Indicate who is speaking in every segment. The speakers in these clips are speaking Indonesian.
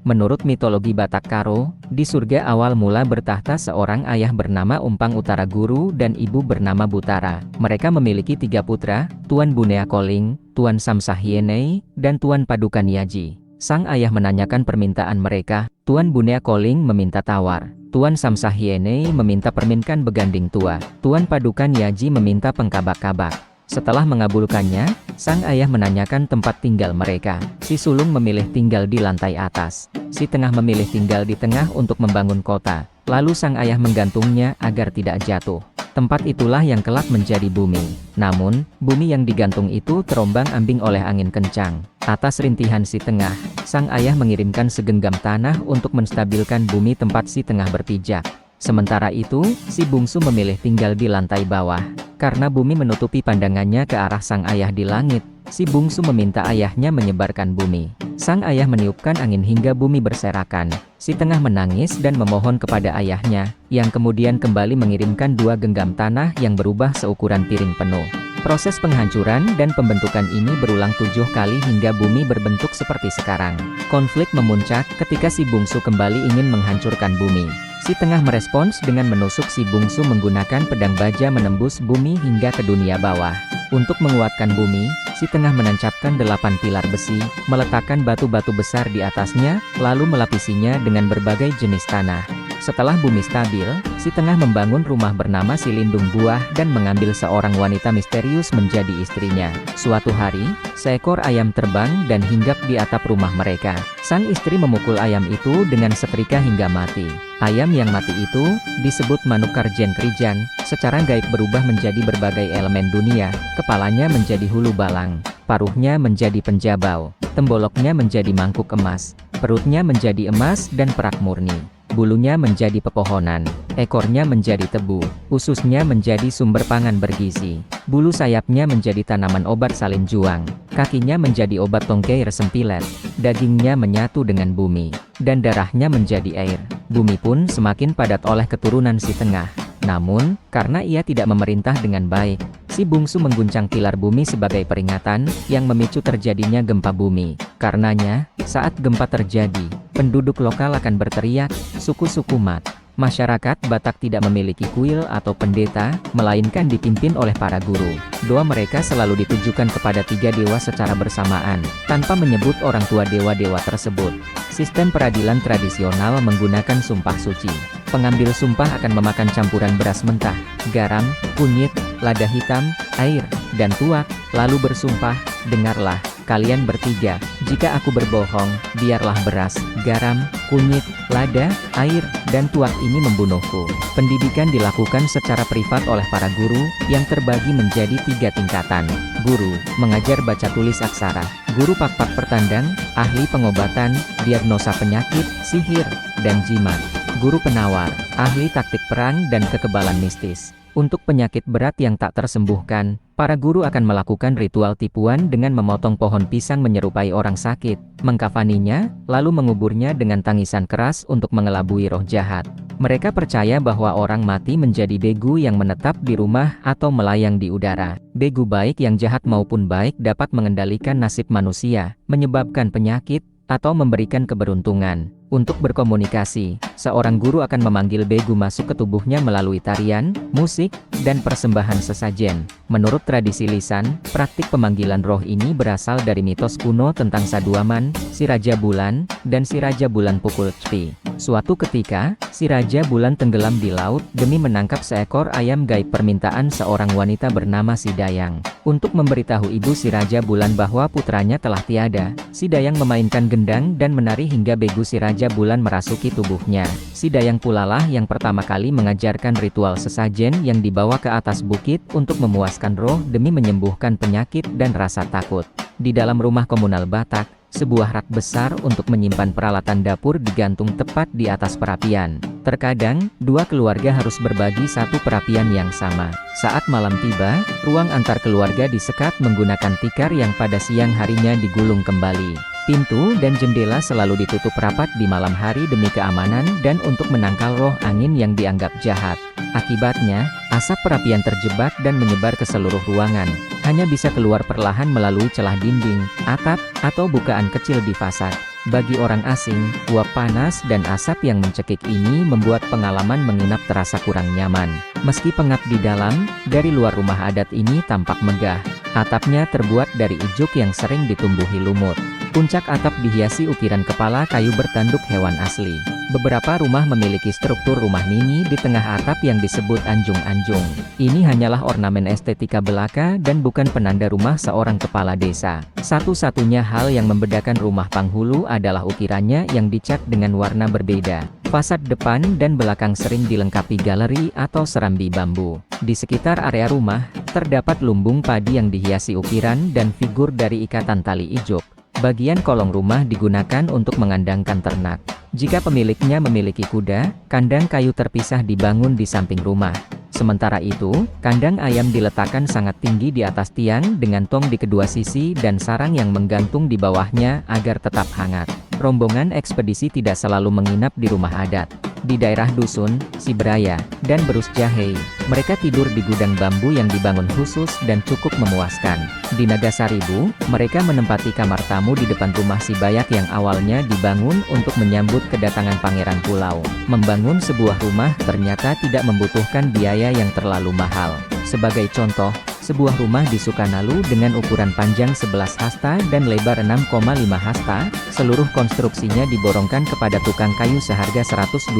Speaker 1: Menurut mitologi Batak Karo, di surga awal mula bertahta seorang ayah bernama Umpang Utara Guru dan ibu bernama Butara. Mereka memiliki 3 putra, Tuan Bunea Koling, Tuan Samsahienei, dan Tuan Padukan Yaji. Sang ayah menanyakan permintaan mereka. Tuan Bunea Koling meminta tawar. Tuan Samsahienei meminta perminkan beganding tua. Tuan Padukan Yaji meminta pengkabak-kabak. Setelah mengabulkannya, sang ayah menanyakan tempat tinggal mereka. Si sulung memilih tinggal di lantai atas. Si tengah memilih tinggal di tengah untuk membangun kota. Lalu sang ayah menggantungnya agar tidak jatuh. Tempat itulah yang kelak menjadi bumi. Namun, bumi yang digantung itu terombang-ambing oleh angin kencang. Atas rintihan si tengah, sang ayah mengirimkan segenggam tanah untuk menstabilkan bumi tempat si tengah berpijak. Sementara itu, si bungsu memilih tinggal di lantai bawah. Karena bumi menutupi pandangannya ke arah sang ayah di langit, si bungsu meminta ayahnya menyebarkan bumi. Sang ayah meniupkan angin hingga bumi berserakan. Si tengah menangis dan memohon kepada ayahnya, yang kemudian kembali mengirimkan 2 genggam tanah yang berubah seukuran piring penuh. Proses penghancuran dan pembentukan ini berulang 7 kali hingga bumi berbentuk seperti sekarang. Konflik memuncak ketika si bungsu kembali ingin menghancurkan bumi. Si tengah merespons dengan menusuk si bungsu menggunakan pedang baja menembus bumi hingga ke dunia bawah. Untuk menguatkan bumi, si tengah menancapkan 8 pilar besi, meletakkan batu-batu besar di atasnya, lalu melapisinya dengan berbagai jenis tanah. Setelah bumi stabil, si tengah membangun rumah bernama Silindung Buah dan mengambil seorang wanita misterius menjadi istrinya. Suatu hari, seekor ayam terbang dan hinggap di atap rumah mereka. Sang istri memukul ayam itu dengan setrika hingga mati. Ayam yang mati itu disebut Manukar Jen Krijan, secara gaib berubah menjadi berbagai elemen dunia. Kepalanya menjadi hulu balang, paruhnya menjadi penjabau, temboloknya menjadi mangkuk emas, perutnya menjadi emas dan perak murni. Bulunya menjadi pepohonan, ekornya menjadi tebu, ususnya menjadi sumber pangan bergizi, bulu sayapnya menjadi tanaman obat salin juang, kakinya menjadi obat tongkei resempilet, dagingnya menyatu dengan bumi, dan darahnya menjadi air. Bumi pun semakin padat oleh keturunan si tengah. Namun, karena ia tidak memerintah dengan baik, si bungsu mengguncang pilar bumi sebagai peringatan, yang memicu terjadinya gempa bumi. Karenanya, saat gempa terjadi, penduduk lokal akan berteriak, suku-suku mat. Masyarakat Batak tidak memiliki kuil atau pendeta, melainkan dipimpin oleh para guru. Doa mereka selalu ditujukan kepada 3 dewa secara bersamaan, tanpa menyebut orang tua dewa-dewa tersebut. Sistem peradilan tradisional menggunakan sumpah suci. Pengambil sumpah akan memakan campuran beras mentah, garam, kunyit, lada hitam, air, dan tuak, lalu bersumpah, dengarlah, kalian bertiga, jika aku berbohong, biarlah beras, garam, kunyit, lada, air, dan tuak ini membunuhku. Pendidikan dilakukan secara privat oleh para guru, yang terbagi menjadi 3 tingkatan. Guru, mengajar baca tulis aksara. Guru pak-pak pertandang, ahli pengobatan, diagnosa penyakit, sihir, dan jimat. Guru penawar, ahli taktik perang dan kekebalan mistis. Untuk penyakit berat yang tak tersembuhkan, para guru akan melakukan ritual tipuan dengan memotong pohon pisang menyerupai orang sakit, mengkafaninya, lalu menguburnya dengan tangisan keras untuk mengelabui roh jahat. Mereka percaya bahwa orang mati menjadi begu yang menetap di rumah atau melayang di udara. Begu baik yang jahat maupun baik dapat mengendalikan nasib manusia, menyebabkan penyakit, atau memberikan keberuntungan. Untuk berkomunikasi, seorang guru akan memanggil begu masuk ke tubuhnya melalui tarian, musik, dan persembahan sesajen. Menurut tradisi lisan, praktik pemanggilan roh ini berasal dari mitos kuno tentang Saduaman, si Raja Bulan, dan si Raja Bulan Pukul Cpi. Suatu ketika, si Raja Bulan tenggelam di laut demi menangkap seekor ayam gaib permintaan seorang wanita bernama Si Dayang. Untuk memberitahu ibu si Raja Bulan bahwa putranya telah tiada, Si Dayang memainkan gendang dan menari hingga begu si Raja Bulan merasuki tubuhnya. Si Dayang pulalah yang pertama kali mengajarkan ritual sesajen yang dibawa ke atas bukit untuk memuaskan roh demi menyembuhkan penyakit dan rasa takut. Di dalam rumah komunal Batak, sebuah rak besar untuk menyimpan peralatan dapur digantung tepat di atas perapian. Terkadang, 2 keluarga harus berbagi satu perapian yang sama. Saat malam tiba, ruang antar keluarga disekat menggunakan tikar yang pada siang harinya digulung kembali. Pintu dan jendela selalu ditutup rapat di malam hari demi keamanan dan untuk menangkal roh angin yang dianggap jahat. Akibatnya, asap perapian terjebak dan menyebar ke seluruh ruangan. Hanya bisa keluar perlahan melalui celah dinding, atap, atau bukaan kecil di fasad. Bagi orang asing, uap panas dan asap yang mencekik ini membuat pengalaman menginap terasa kurang nyaman. Meski pengap di dalam, dari luar rumah adat ini tampak megah. Atapnya terbuat dari ijuk yang sering ditumbuhi lumut. Puncak atap dihiasi ukiran kepala kayu bertanduk hewan asli. Beberapa rumah memiliki struktur rumah mini di tengah atap yang disebut anjung-anjung. Ini hanyalah ornamen estetika belaka dan bukan penanda rumah seorang kepala desa. Satu-satunya hal yang membedakan rumah penghulu adalah ukirannya yang dicat dengan warna berbeda. Fasad depan dan belakang sering dilengkapi galeri atau serambi bambu. Di sekitar area rumah, terdapat lumbung padi yang dihiasi ukiran dan figur dari ikatan tali ijuk. Bagian kolong rumah digunakan untuk mengandangkan ternak. Jika pemiliknya memiliki kuda, kandang kayu terpisah dibangun di samping rumah. Sementara itu, kandang ayam diletakkan sangat tinggi di atas tiang dengan tong di kedua sisi dan sarang yang menggantung di bawahnya agar tetap hangat. Rombongan ekspedisi tidak selalu menginap di rumah adat. Di daerah dusun, Siberaya, dan Berus Jahe, mereka tidur di gudang bambu yang dibangun khusus dan cukup memuaskan. Di Nagasaribu, mereka menempati kamar tamu di depan rumah Sibayak yang awalnya dibangun untuk menyambut kedatangan pangeran pulau. Membangun sebuah rumah ternyata tidak membutuhkan biaya yang terlalu mahal. Sebagai contoh, sebuah rumah di Sukanalu dengan ukuran panjang 11 hasta dan lebar 6,5 hasta, seluruh konstruksinya diborongkan kepada tukang kayu seharga $120.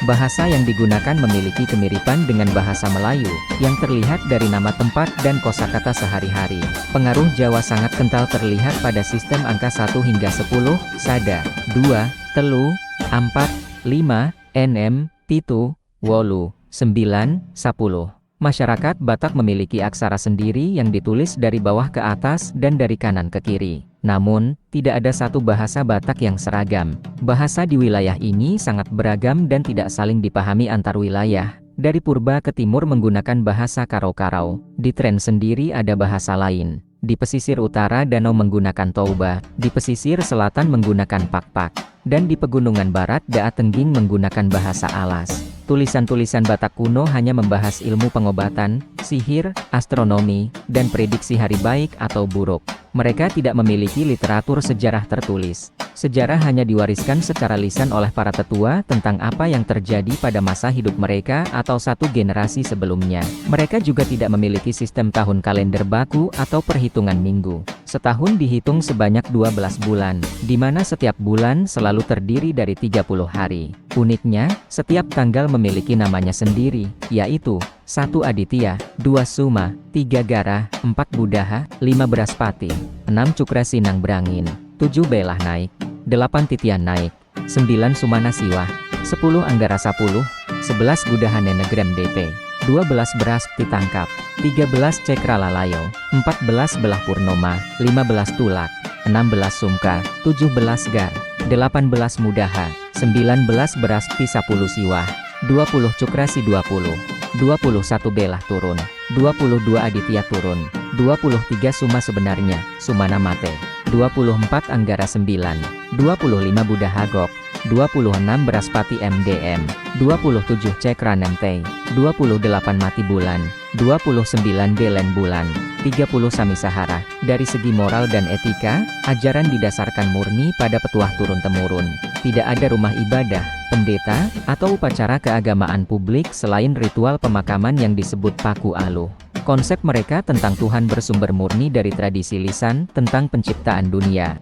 Speaker 1: Bahasa yang digunakan memiliki kemiripan dengan bahasa Melayu, yang terlihat dari nama tempat dan kosakata sehari-hari. Pengaruh Jawa sangat kental terlihat pada sistem angka 1 hingga 10, sada, 2, telu, 4, 5, enem, pitu, wolu, 9, 10. Masyarakat Batak memiliki aksara sendiri yang ditulis dari bawah ke atas dan dari kanan ke kiri. Namun, tidak ada satu bahasa Batak yang seragam. Bahasa di wilayah ini sangat beragam dan tidak saling dipahami antar wilayah. Dari purba ke timur menggunakan bahasa Karau-Karau. Di Tren sendiri ada bahasa lain. Di pesisir utara danau menggunakan Touba, di pesisir selatan menggunakan Pakpak, dan di pegunungan barat Daat Tengging menggunakan bahasa Alas. Tulisan-tulisan Batak kuno hanya membahas ilmu pengobatan, sihir, astronomi, dan prediksi hari baik atau buruk. Mereka tidak memiliki literatur sejarah tertulis. Sejarah hanya diwariskan secara lisan oleh para tetua tentang apa yang terjadi pada masa hidup mereka atau satu generasi sebelumnya. Mereka juga tidak memiliki sistem tahun kalender baku atau perhitungan minggu. Setahun dihitung sebanyak 12 bulan, di mana setiap bulan selalu terdiri dari 30 hari. Uniknya, setiap tanggal memiliki namanya sendiri, yaitu 1 Aditya, 2 Suma, 3 Gara, 4 Budaha, 5 Braspati, 6 Cukra Sinang Brangin, 7 Belah Naik, 8 Titian Naik, 9 Sumana Siwa, 10 Anggara 10, 11 Gudahane Negrem DP, 12 Beras Titangkap, 13 Cekra Lalayo, 14 Belah Purnoma, 15 Tulak, 16 Sumka, 17 Gar, 18 Mudaha, 19 Beras P10 Siwah, 20 Cukrasi 20, 21 Belah turun, 22 Aditya turun, 23 Suma sebenarnya, Sumana Mate, 24 Anggara 9, 25 Budaha Gok, 26 Braspati MDM, 27 Cekra Nemtei, 28 Mati Bulan, 29 Delen Bulan, 30 Samisahara. Dari segi moral dan etika, ajaran didasarkan murni pada petuah turun-temurun. Tidak ada rumah ibadah, pendeta, atau upacara keagamaan publik selain ritual pemakaman yang disebut Paku Aluh. Konsep mereka tentang Tuhan bersumber murni dari tradisi lisan tentang penciptaan dunia.